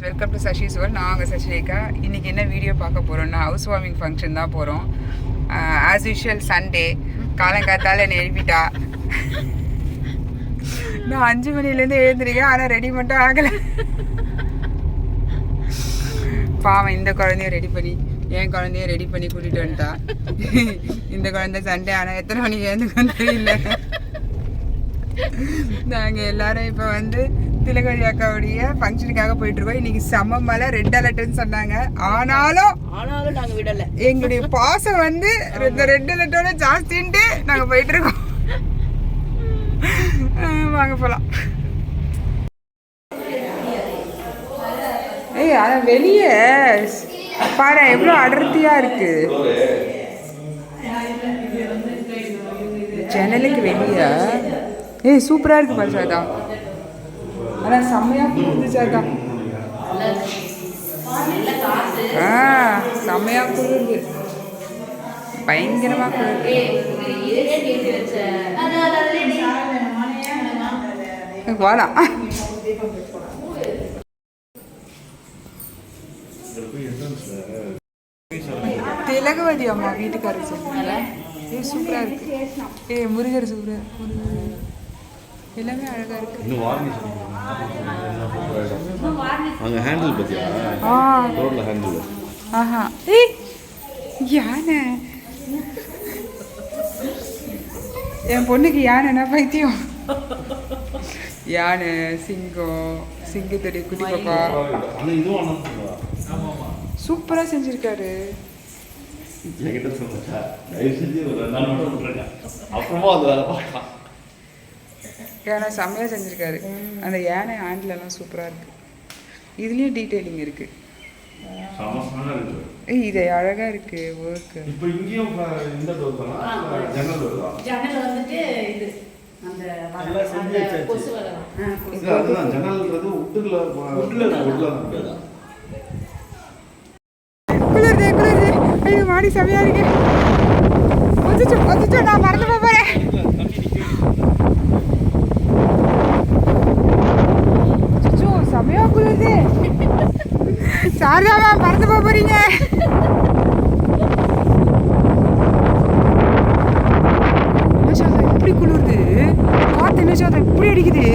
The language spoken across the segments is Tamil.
Welcome to சஷிஸ் world. நாங்கள் சசிரேகா. இன்றைக்கி என்ன வீடியோ பார்க்க போகிறோன்னா ஹவுஸ் வார்மிங் ஃபங்க்ஷன் தான் போகிறோம். ஆஸ் யூஷுவல் சண்டே காலங்காத்தால் என்னை எழுப்பிட்டா. நான் 5 மணிலேருந்து எழுந்திருக்கேன், ஆனால் ரெடி மட்டும் ஆகலை. பாவம், இந்த குழந்தையும் ரெடி பண்ணி என் குழந்தையும் ரெடி பண்ணி கூட்டிகிட்டு வந்துட்டா. இந்த குழந்தை சண்டே ஆனால் எத்தனை மணிக்கு எழுந்துக்கன்னு தெரியல. நாங்கள் எல்லாரும் இப்போ வந்து திலகவதி அக்காவுடைய ஃபங்க்ஷனுக்காக போயிட்டுருக்கோம். இன்னைக்கு செம்ம மழை, ரெட் அலர்ட்னு சொன்னாங்க. ஆனாலும் நாங்கள் விடலை. எங்களுடைய பாசம் வந்து இந்த ரெட் அலர்ட்டோட ஜாஸ்தின்ட்டு நாங்கள் போயிட்டுருக்கோம். வாங்க போகலாம். ஏய், ஆனால் வெளியே பாரு எவ்வளோ அடர்த்தியாக இருக்கு. ஜன்னலுக்கு வெளியே ஏய் சூப்பராக இருக்கு பாரு சாதா. ஆனால் செம்மையாக குளிர்ந்து சாதா. செம்மையாக குளிர்ந்து, பயங்கரமாக குளிர்ந்து. போகலாம். திலகவதி அம்மா வீட்டுக்காரர் சொன்னால சூப்பராக இருக்கு. முருகர் சூப்பராக, முருகர் எல்லாமே அழகா இருக்கு. அங்க ஹேண்டில் பத்தியா? ரோட்ல ஹேண்டில். ஆஹா, ஏய் யானை. என் பொண்ணுக்கு யானைனா பைத்தியம். யானை, சிங்கம், சிங்கத்துடைய குட்டி பாப்பா சூப்பரா செஞ்சிருக்காரு. யானை செம்மையாக செஞ்சுருக்காரு. அந்த யானை ஹேண்ட்லலாம் சூப்பராக இருக்குது. இதுலேயும் டீட்டெயிலிங் இருக்குது. இது அழகாக இருக்குது ஒர்க்கு. இப்போ இங்கேயும் இந்த டோர் தான், ஜன்னல் டோர் தான். ஜன்னல் வந்துட்டு இது அந்த கொசு வரலாம். அதுதான் ஜன்னல்ன்றது உட்ல தான். குளிருது குளிருது. ஐயோ மாடி செம்மையாக இருக்கு. கொஞ்சம் நான் மறந்து போகிறேன். செம்மையாக குளிருது. சாரதாமா மறந்து போகிறீங்க. எப்படி குளிருது காற்று, என்ன சாதா இப்படி அடிக்குது.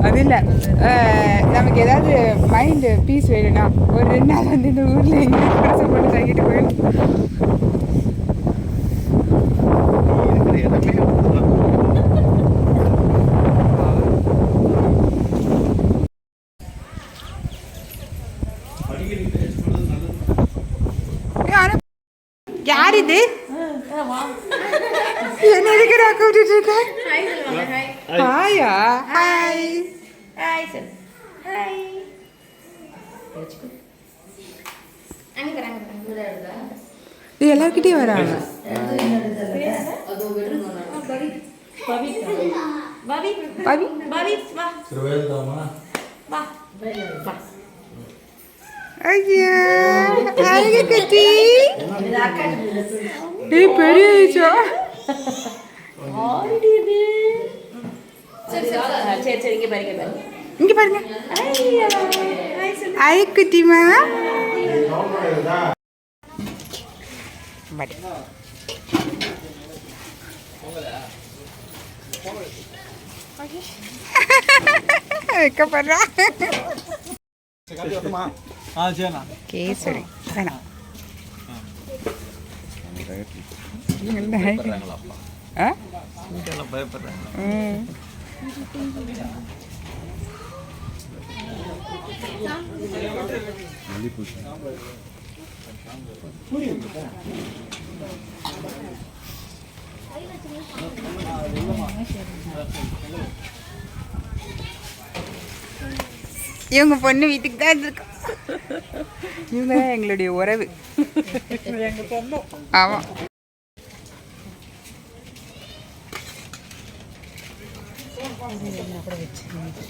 அது இல்லை, நமக்கு ஏதாவது மைண்டு பீஸ் வேணும்னா ஒரு 2 நாள் வந்து இந்த ஊரில் எங்கேயும் பிரசவம் பண்ணி தங்கிட்டு போயிடும். யார் இது? என்ன எதுக்கு நான் கூப்பிட்டு இருக்கேன்? ஹாயா, ஹாய் ஹாய் சார். ஹாய். இது எல்லாருக்கிட்டையும் வராங்க. ஐயா அழகு கட்டி. ஏய் பெரிய ஐச்சோ. சரி இங்க பாருங்க. இங்க பாருங்க. ஐ குட்டிமா. படி. வெக்கப்படுறா. கேசரி வேணாம். இவங்க பொண்ணு வீட்டுக்கு தான் இருக்கோம். இவங்க தான் எங்களுடைய உறவு. ஆமாம்.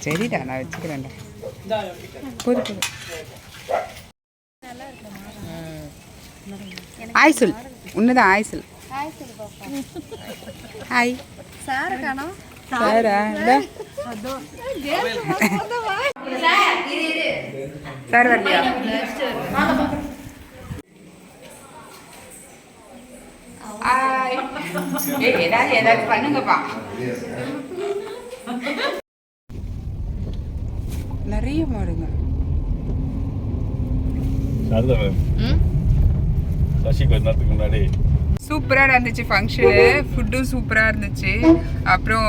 சரிடா, நான் வச்சுக்கிறேன்டா. போதும். ஆய் சொல், உன்னதான் ஆய் சொல். ஹாய் சார் காணோம். சாரா சார் வரலையா? ஹாய் ஏதாச்சும் பண்ணுங்கப்பா. நிறைய மாடுங்க. சசி கொஞ்ச நேரத்துக்கு முன்னாடி சூப்பராக இருந்துச்சு ஃபங்க்ஷனு. ஃபுட்டும் சூப்பராக இருந்துச்சு. அப்புறம்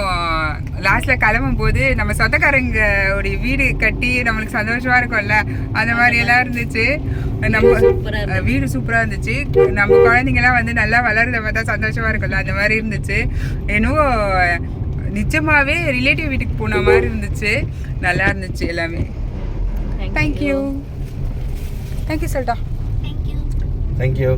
லாஸ்ட்டில் கிளம்பும் போது நம்ம சொந்தக்காரங்களுடைய வீடு கட்டி நம்மளுக்கு சந்தோஷமாக இருக்கும்ல, அந்த மாதிரியெல்லாம் இருந்துச்சு. நம்ம வீடு சூப்பராக இருந்துச்சு. நம்ம குழந்தைங்கலாம் வந்து நல்லா வளர்றத பார்த்தா சந்தோஷமாக இருக்கும்ல, அந்த மாதிரி இருந்துச்சு. என்னவோ நிஜமாகவே ரிலேட்டிவ் வீட்டுக்கு போன மாதிரி இருந்துச்சு. நல்லா இருந்துச்சு எல்லாமே. தேங்க்யூ தேங்க்யூ சொல்லிட்டா. தேங்க்யூ.